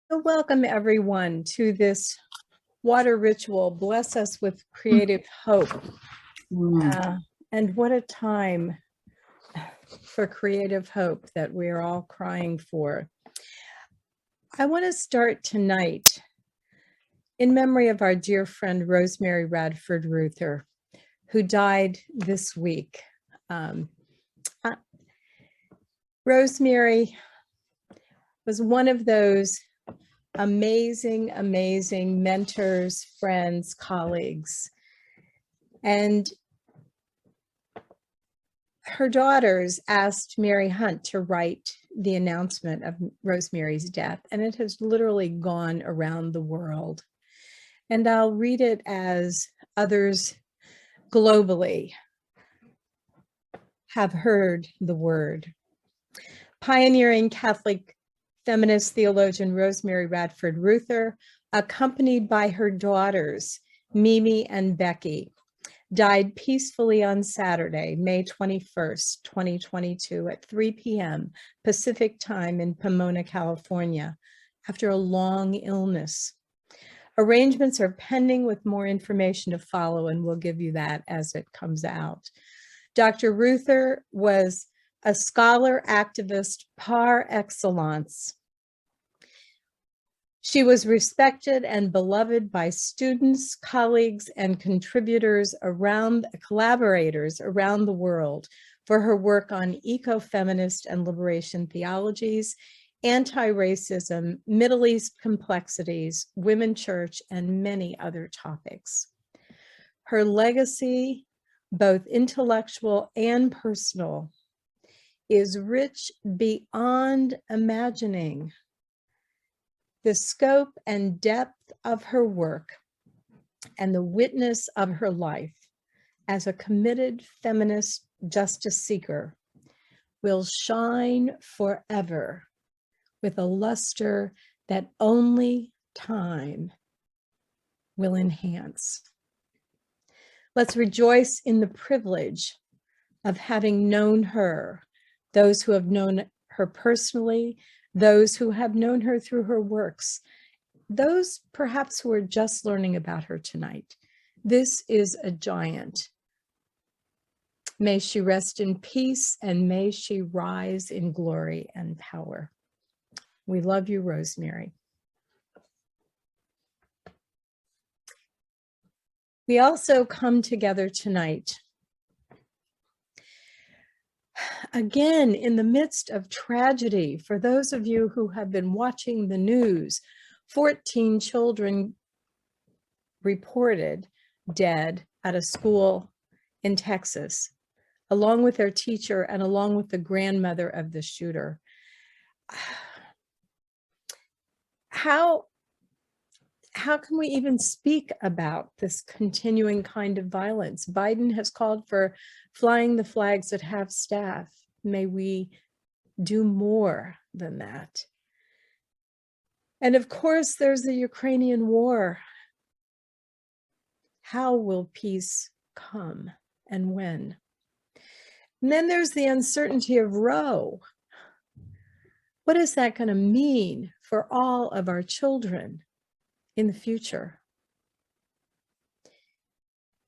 So welcome everyone to this water ritual. Bless us with creative hope. And what a time for creative hope that we're all crying for. I want to start tonight in memory of our dear friend Rosemary Radford Ruther, who died this week. Rosemary was one of those amazing mentors, friends, colleagues. And her daughters asked Mary Hunt to write the announcement of Rosemary's death, and it has literally gone around the world. And I'll read it as others globally have heard the word. Pioneering Catholic feminist theologian Rosemary Radford Ruther, accompanied by her daughters, Mimi and Becky, died peacefully on Saturday, May 21st, 2022 at 3 p.m. Pacific time in Pomona, California, after a long illness. Arrangements are pending with more information to follow, and we'll give you that as it comes out. Dr. Ruther was a scholar activist par excellence. She was respected and beloved by students, colleagues, and collaborators around the world for her work on eco-feminist and liberation theologies, anti-racism, Middle East complexities, women church, and many other topics. Her legacy, both intellectual and personal, is rich beyond imagining. The scope and depth of her work and the witness of her life as a committed feminist justice seeker will shine forever with a luster that only time will enhance. Let's rejoice in the privilege of having known her, those who have known her personally, those who have known her through her works, those perhaps who are just learning about her tonight. This is a giant. May she rest in peace and may she rise in glory and power. We love you, Rosemary. We also come together tonight, again, in the midst of tragedy. For those of you who have been watching the news, 14 children reported dead at a school in Texas, along with their teacher and along with the grandmother of the shooter. How can we even speak about this continuing kind of violence? Biden has called for flying the flags at half-staff. May we do more than that? And of course, there's the Ukrainian war. How will peace come and when? And then there's the uncertainty of Roe. What is that going to mean for all of our children in the future?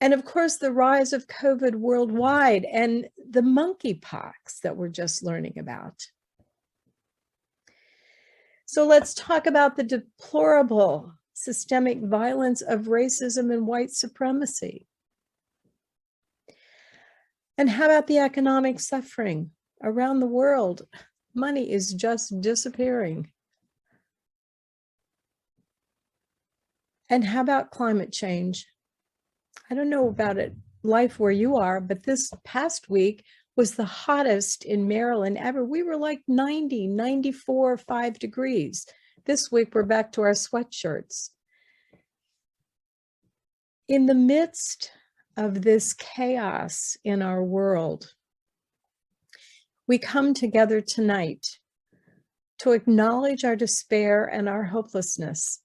And of course, the rise of COVID worldwide and the monkeypox that we're just learning about. So let's talk about the deplorable systemic violence of racism and white supremacy. And how about the economic suffering around the world? Money is just disappearing. And how about climate change? I don't know about life where you are, but this past week was the hottest in Maryland ever. We were like 90, 94, 5 degrees. This week, we're back to our sweatshirts. In the midst of this chaos in our world, we come together tonight to acknowledge our despair and our hopelessness,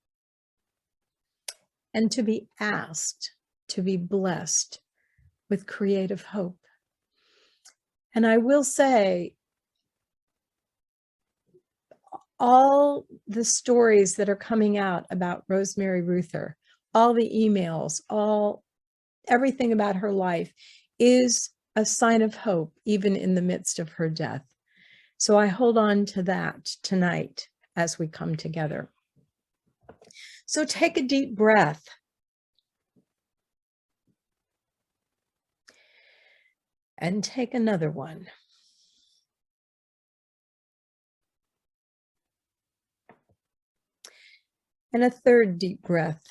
and to be asked to be blessed with creative hope. And I will say, all the stories that are coming out about Rosemary Ruther, all the emails, everything about her life is a sign of hope, even in the midst of her death. So I hold on to that tonight as we come together. So take a deep breath. And take another one. And a third deep breath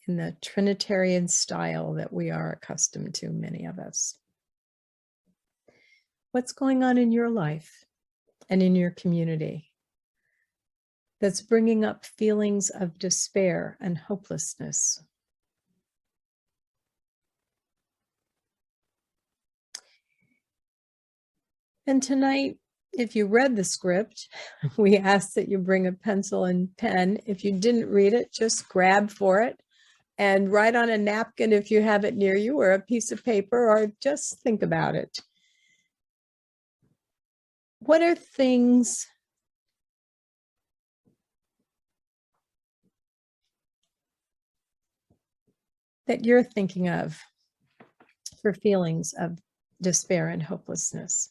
in the Trinitarian style that we are accustomed to, many of us. What's going on in your life and in your community that's bringing up feelings of despair and hopelessness? And tonight, if you read the script, we ask that you bring a pencil and pen. If you didn't read it, just grab for it and write on a napkin if you have it near you, or a piece of paper, or just think about it. What are things that you're thinking of for feelings of despair and hopelessness?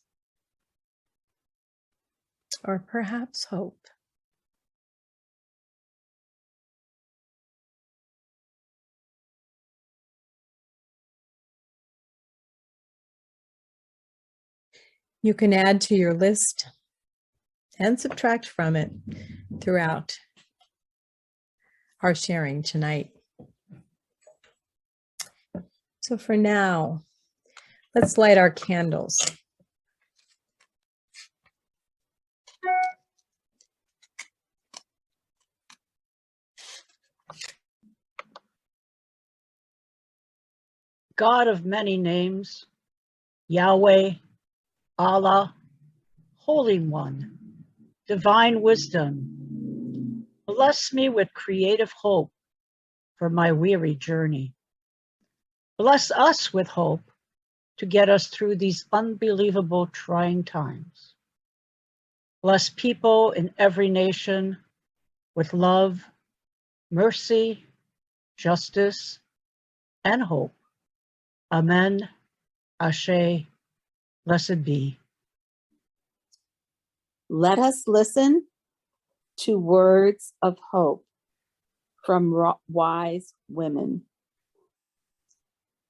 Or perhaps hope. You can add to your list and subtract from it throughout our sharing tonight. So for now, let's light our candles. God of many names, Yahweh, Allah, Holy One, Divine Wisdom, bless me with creative hope for my weary journey. Bless us with hope to get us through these unbelievable trying times. Bless people in every nation with love, mercy, justice, and hope. Amen. Ashe. Blessed be. Let us listen to words of hope from wise women.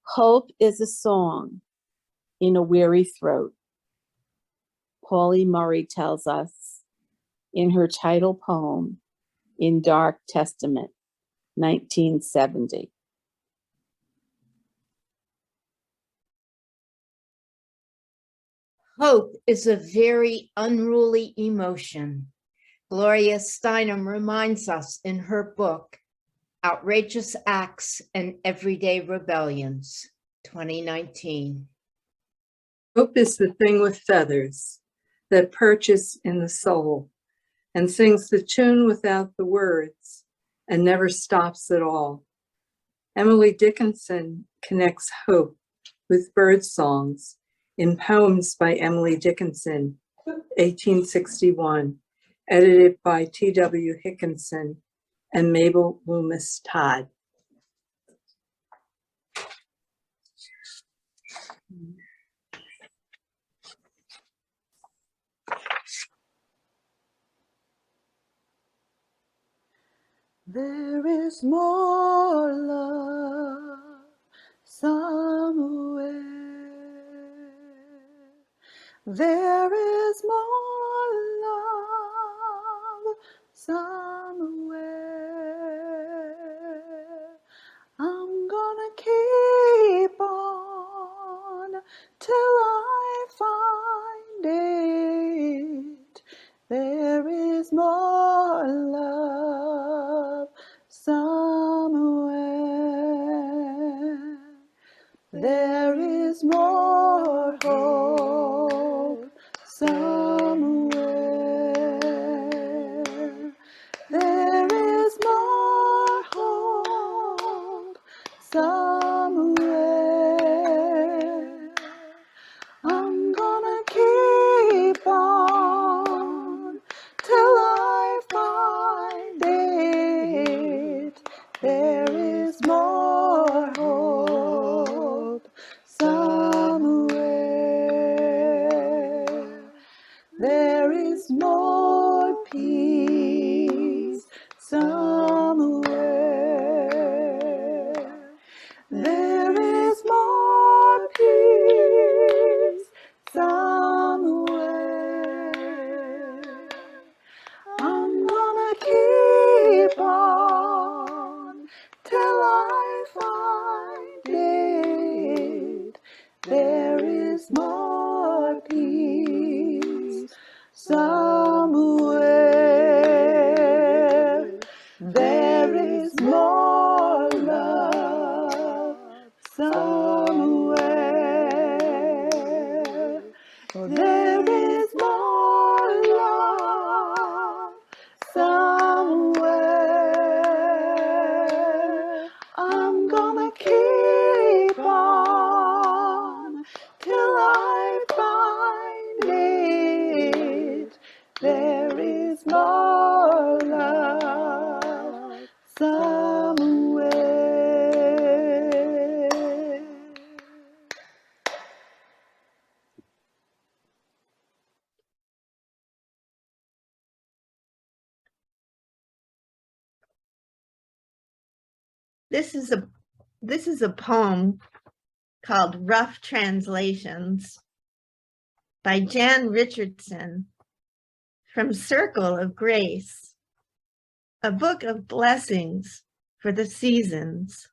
Hope is a song in a weary throat. Pauli Murray tells us in her title poem, In Dark Testament, 1970. Hope is a very unruly emotion. Gloria Steinem reminds us in her book, Outrageous Acts and Everyday Rebellions, 2019. Hope is the thing with feathers that perches in the soul and sings the tune without the words and never stops at all. Emily Dickinson connects hope with bird songs in Poems by Emily Dickinson, 1861, edited by T.W. Hickinson and Mabel Loomis Todd. There is more love somewhere. There is more love somewhere. I'm gonna keep on till I find it. There is more love somewhere. There is more hope somewhere. There is more hope somewhere. I'm gonna keep on till I find there is more love somewhere. This is a poem called Rough Translations by Jan Richardson from Circle of Grace, a book of blessings for the seasons.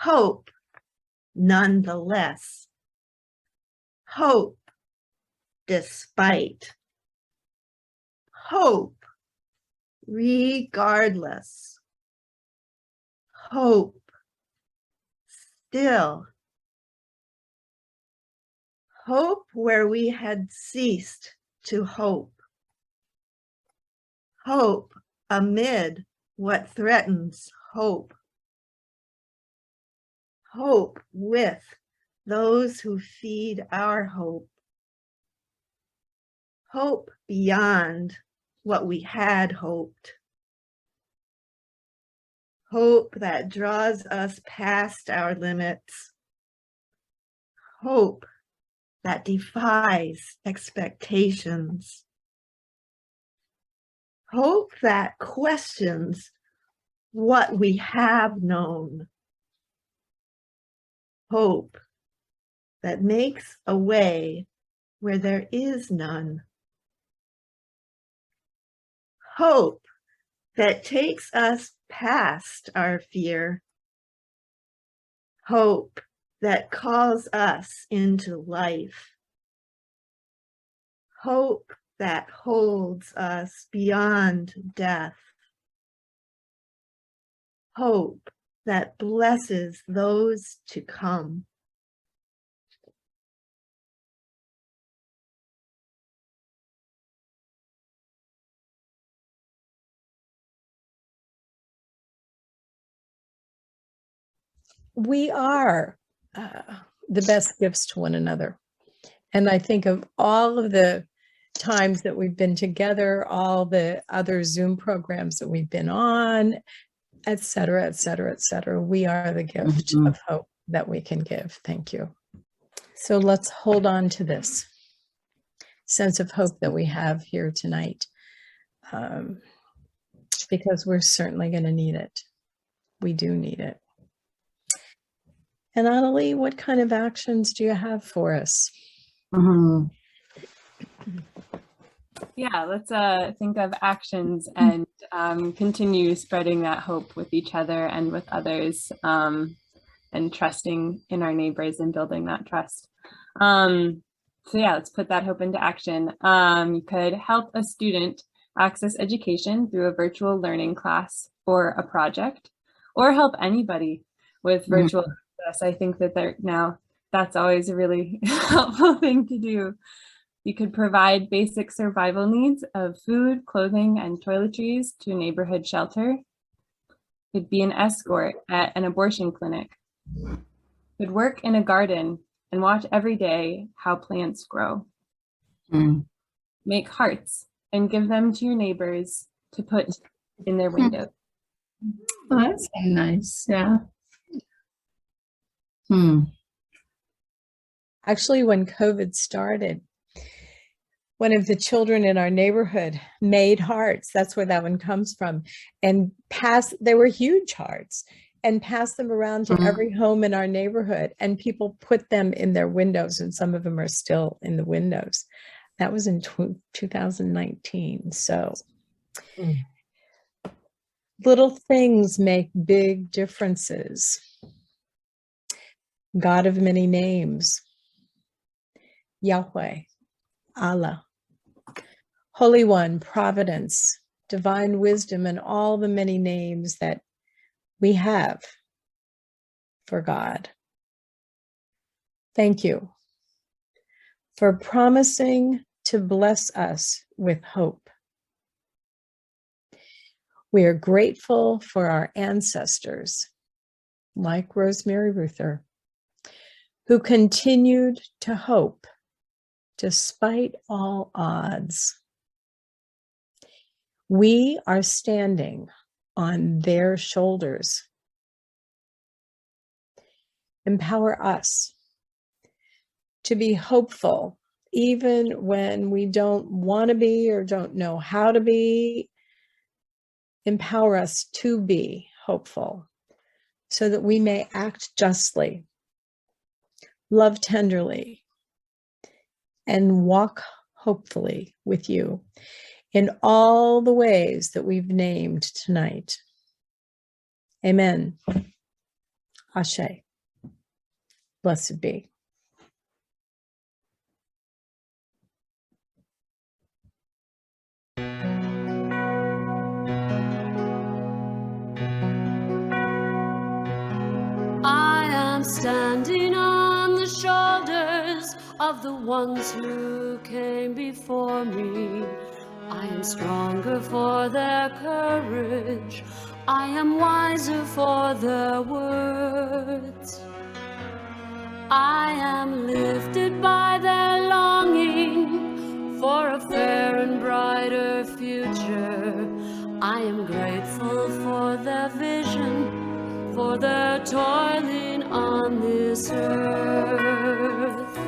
Hope, nonetheless. Hope, despite. Hope, regardless. Hope, still. Hope where we had ceased to hope. Hope amid what threatens hope. Hope with those who feed our hope. Hope beyond what we had hoped. Hope that draws us past our limits. Hope that defies expectations. Hope that questions what we have known. Hope that makes a way where there is none. Hope that takes us past our fear. Hope that calls us into life. Hope that holds us beyond death. Hope that blesses those to come. We are the best gifts to one another. And I think of all of the times that we've been together, all the other Zoom programs that we've been on, et cetera, et cetera, et cetera. We are the gift of hope that we can give. Thank you. So let's hold on to this sense of hope that we have here tonight, because we're certainly going to need it. We do need it. And Annalie, what kind of actions do you have for us? Yeah, let's think of actions and continue spreading that hope with each other and with others, and trusting in our neighbors and building that trust. So yeah, let's put that hope into action. You could help a student access education through a virtual learning class or a project, or help anybody with virtual access. I think that that's always a really helpful thing to do. You could provide basic survival needs of food, clothing, and toiletries to a neighborhood shelter. Could be an escort at an abortion clinic. Could work in a garden and watch every day how plants grow. Make hearts and give them to your neighbors to put in their windows. Oh, that's nice. Yeah. Actually, when COVID started, one of the children in our neighborhood made hearts. That's where that one comes from. And they were huge hearts, and passed them around to every home in our neighborhood. And people put them in their windows, and some of them are still in the windows. That was in 2019. So little things make big differences. God of many names, Yahweh, Allah, Holy One, Providence, Divine Wisdom, and all the many names that we have for God. Thank you for promising to bless us with hope. We are grateful for our ancestors, like Rosemary Ruther, who continued to hope despite all odds. We are standing on their shoulders. Empower us to be hopeful, even when we don't want to be or don't know how to be. Empower us to be hopeful so that we may act justly, love tenderly, and walk hopefully with you in all the ways that we've named tonight. Amen. Ashe. Blessed be. I am standing on the shoulders of the ones who came before me. I am stronger for their courage. I am wiser for their words. I am lifted by their longing for a fair and brighter future. I am grateful for their vision, for their toiling on this earth.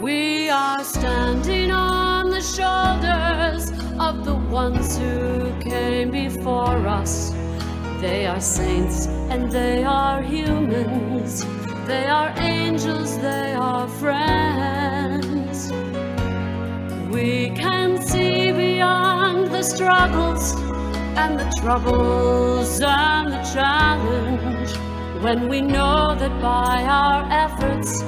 We are standing on the shoulders of the ones who came before us. They are saints and they are humans. They are angels, they are friends. We can see beyond the struggles and the troubles and the challenge when we know that by our efforts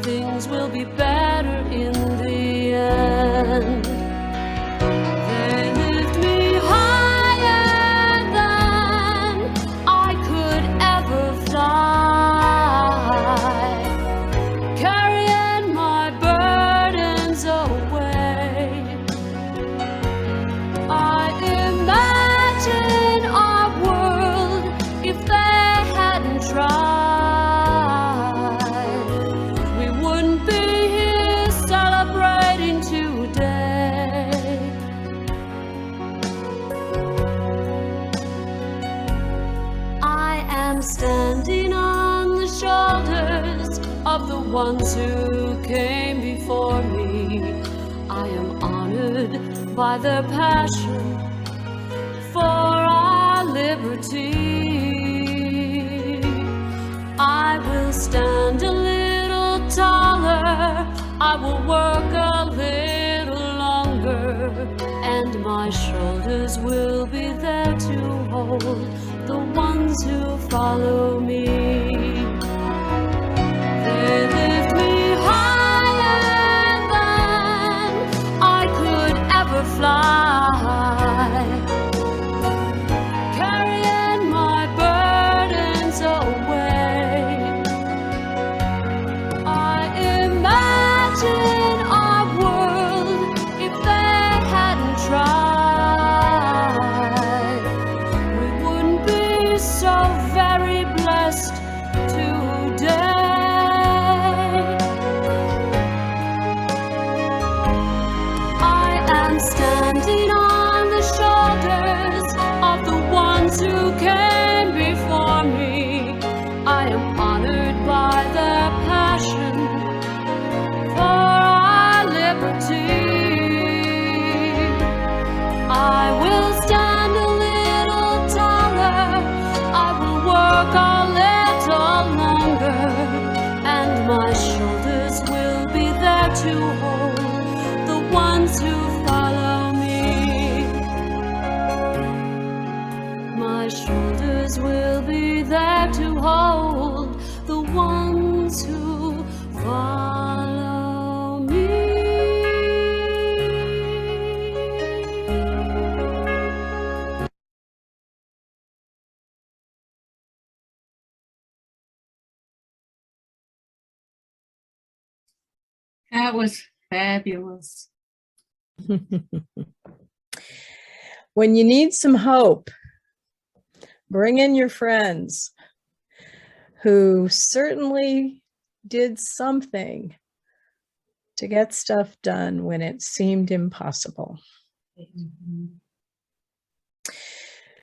things will be better in the end. They lift me higher than I could ever fly, carrying my burdens away. I imagine our world if they hadn't tried. Standing on the shoulders of the ones who came before me. I am honored by their passion for our liberty. I will stand a little taller, I will work a little longer, and my shoulders will be there to hold the ones who follow me. They lift me higher than I could ever fly, carrying my burdens away. I imagine our world if they hadn't tried. So very blessed today. I am standing on the shoulders of the ones who came before me. I am honored by their passion for our liberty. I will stand a little taller, I will work a little longer, and my shoulders will be there to hold the ones who follow me. My shoulders will be there to hold the ones who follow me. That was fabulous. When you need some hope, bring in your friends who certainly did something to get stuff done when it seemed impossible.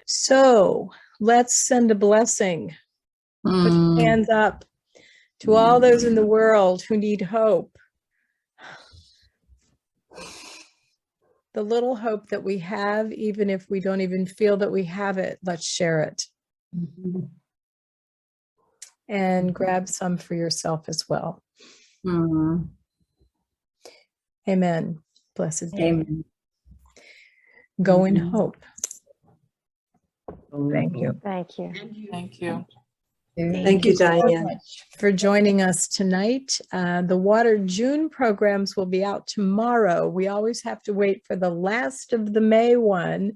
So let's send a blessing. Put your hands up to all those in the world who need hope. The little hope that we have, even if we don't even feel that we have it, let's share it. And grab some for yourself as well. Amen. Blessed day. Amen. Go in hope. Thank you. Thank you. Thank you. Thank you, so Diane. much for joining us tonight. The Water June programs will be out tomorrow. We always have to wait for the last of the May one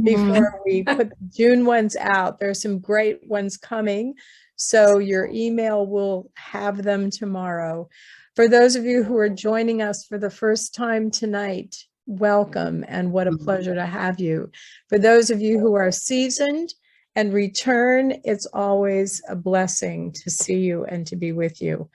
before we put the June ones out. There's some great ones coming, so your email will have them tomorrow. For those of you who are joining us for the first time tonight, welcome, and what a pleasure to have you. For those of you who are seasoned and return, it's always a blessing to see you and to be with you.